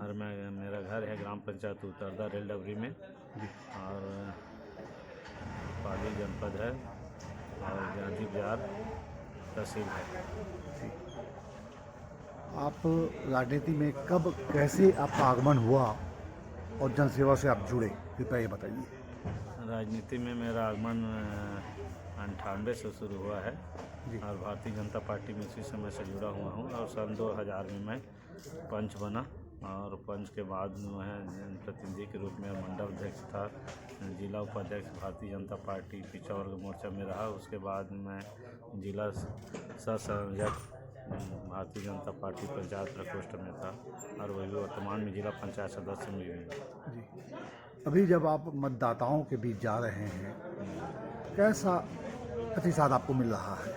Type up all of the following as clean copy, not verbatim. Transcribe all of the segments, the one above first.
और मेरा घर है ग्राम पंचायत उत्तरदा रेल डबरी में और पाली जनपद है और गांधी बिहार तहसील है। आप राजनीति में कब कैसे आपका आगमन हुआ और जनसेवा से आप जुड़े, कृपया ये बताइए। राजनीति में मेरा आगमन 98 से शुरू हुआ है जी। और भारतीय जनता पार्टी में उसी समय से जुड़ा हुआ हूँ और सन 2000 में मैं पंच बना और पंच के बाद मैं प्रतिनिधि के रूप में मंडल अध्यक्ष था, जिला उपाध्यक्ष भारतीय जनता पार्टी पिछड़ा वर्ग मोर्चा में रहा। उसके बाद मैं जिला सह संयोजक भारतीय जनता पार्टी पंचायत प्रकोष्ठ में था और वही वर्तमान में जिला पंचायत सदस्य में भी। जी, अभी जब आप मतदाताओं के बीच जा रहे हैं, कैसा प्रतिसाद आपको मिल रहा है?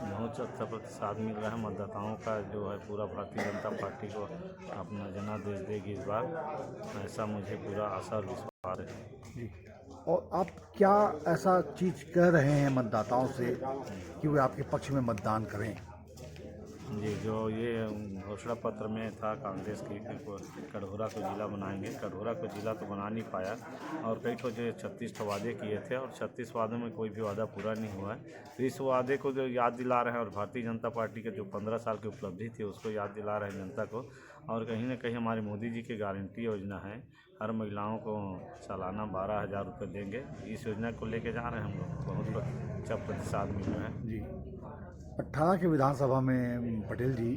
बहुत अच्छा प्रतिसाद मिल रहा है मतदाताओं का, जो है पूरा भारतीय जनता पार्टी को अपना जनादेश देगी इस बार, ऐसा मुझे पूरा आशा और विश्वास है। जी, और आप क्या ऐसा चीज़ कह रहे हैं मतदाताओं से कि वे आपके पक्ष में मतदान करें? जी, जो ये घोषणा पत्र में था कांग्रेस की कि कटघोरा को जिला बनाएंगे, कटघोरा को जिला तो बना नहीं पाया और कई तो जो 36 वादे किए थे और 36 वादों में कोई भी वादा पूरा नहीं हुआ है। तो इस वादे को जो याद दिला रहे हैं और भारतीय जनता पार्टी के जो 15 साल की उपलब्धि थी उसको याद दिला रहे हैं जनता को। और कहीं ना कहीं हमारे मोदी जी की गारंटी योजना है, हर महिलाओं को सालाना 12,000 रुपये देंगे, इस योजना को लेके जा रहे हैं हम लोग। बहुत अच्छा प्रतिसाद मिल रहा है। जी, 18 के विधानसभा में पटेल जी,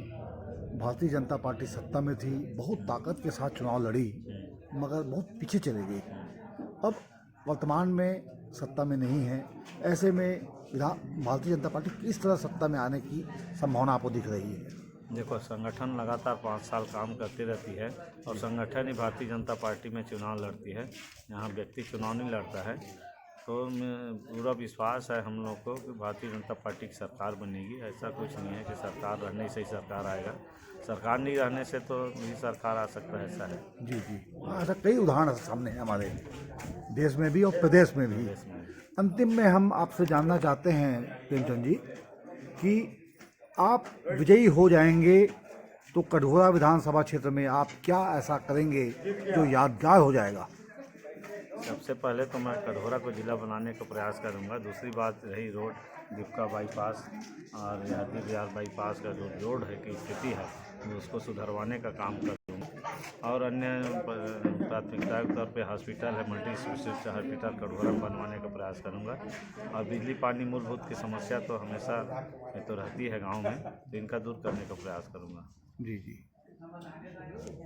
भारतीय जनता पार्टी सत्ता में थी, बहुत ताकत के साथ चुनाव लड़ी, मगर बहुत पीछे चले गई। अब वर्तमान में सत्ता में नहीं है, ऐसे में भारतीय जनता पार्टी किस तरह सत्ता में आने की संभावना आपको दिख रही है? देखो, संगठन लगातार 5 साल काम करती रहती है और संगठन ही भारतीय जनता पार्टी में चुनाव लड़ती है, यहाँ व्यक्ति चुनाव नहीं लड़ता है। तो पूरा विश्वास है हम लोग को कि भारतीय जनता पार्टी की सरकार बनेगी। ऐसा कुछ नहीं है कि सरकार रहने से ही सरकार आएगा, सरकार नहीं रहने से तो भी सरकार आ सकता है, ऐसा है। जी जी, ऐसा कई उदाहरण सामने हैं हमारे देश में भी और प्रदेश में भी। अंतिम में हम आपसे जानना चाहते हैं प्रेमचंद जी कि आप विजयी हो जाएंगे तो कटघोरा विधानसभा क्षेत्र में आप क्या ऐसा करेंगे जो यादगार हो जाएगा? सबसे पहले तो मैं कटघोरा को जिला बनाने का प्रयास करूंगा। दूसरी बात रही रोड, दीपका बाईपास और गांधी बिहार बाईपास का जो रोड है की स्थिति है उसको सुधरवाने का काम करूँगा और अन्य प्राथमिकता के तौर पे हॉस्पिटल है, मल्टी स्पेशलिस्ट हॉस्पिटल कटघोरा बनवाने का प्रयास करूँगा। और बिजली पानी मूलभूत की समस्या तो हमेशा तो रहती है गाँव में, तो इनका दूर करने का प्रयास करूँगा। जी जी,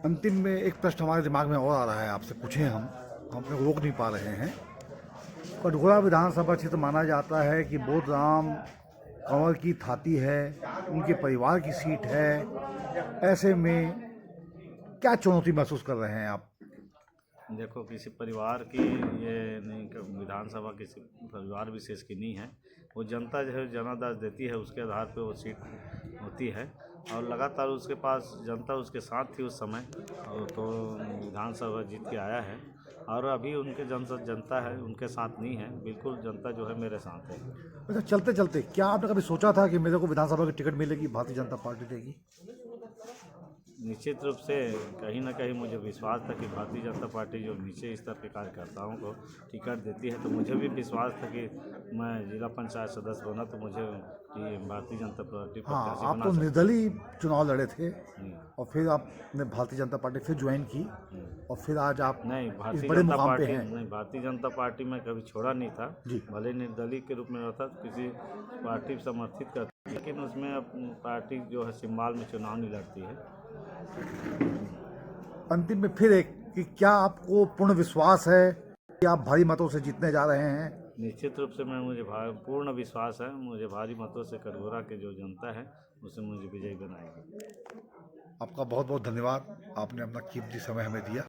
अंतिम में एक प्रश्न हमारे दिमाग में और आ रहा है, आपसे पूछें हम अपने को रोक नहीं पा रहे हैं। कटघोरा विधानसभा क्षेत्र माना जाता है कि बोधराम कंवर की थाती है, उनके परिवार की सीट है, ऐसे में क्या चुनौती महसूस कर रहे हैं आप? देखो, किसी परिवार की ये नहीं, विधानसभा किसी परिवार विशेष की नहीं है, वो जनता जो है जनादेश देती है, उसके आधार पे वो सीट होती है और लगातार उसके पास जनता उसके साथ थी उस समय और तो विधानसभा जीत के आया है और अभी उनके जनता है उनके साथ नहीं है, बिल्कुल जनता जो है मेरे साथ है। अच्छा, चलते चलते क्या आपने कभी सोचा था कि मेरे को विधानसभा की टिकट मिलेगी, भारतीय जनता पार्टी देगी? निश्चित रूप से कहीं ना कहीं मुझे विश्वास था कि भारतीय जनता पार्टी जो नीचे स्तर के कार्यकर्ताओं को टिकट देती है, तो मुझे भी विश्वास था कि मैं जिला पंचायत सदस्य बना तो मुझे भारतीय जनता पार्टी हाँ, आप तो निर्दलीय चुनाव लड़े थे और फिर आपने भारतीय जनता पार्टी फिर ज्वाइन की और फिर आज आप नहीं, इस भारतीय बड़े जनता मुकाम पे पार्टी हैं। नहीं, भारतीय जनता पार्टी में कभी छोड़ा नहीं था जी। भले निर्दलीय के रूप में रहता तो किसी पार्टी समर्थित करती, लेकिन उसमें पार्टी जो है सिंबल में चुनाव नहीं लड़ती है। अंतिम में फिर एक कि क्या आपको पूर्ण विश्वास है कि आप भारी मतों से जीतने जा रहे हैं? निश्चित रूप से मुझे पूर्ण विश्वास है, मुझे भारी मतों से कटघोरा के जो जनता है उसे मुझे विजयी बनाएगी। आपका बहुत बहुत धन्यवाद, आपने अपना कीमती समय हमें दिया।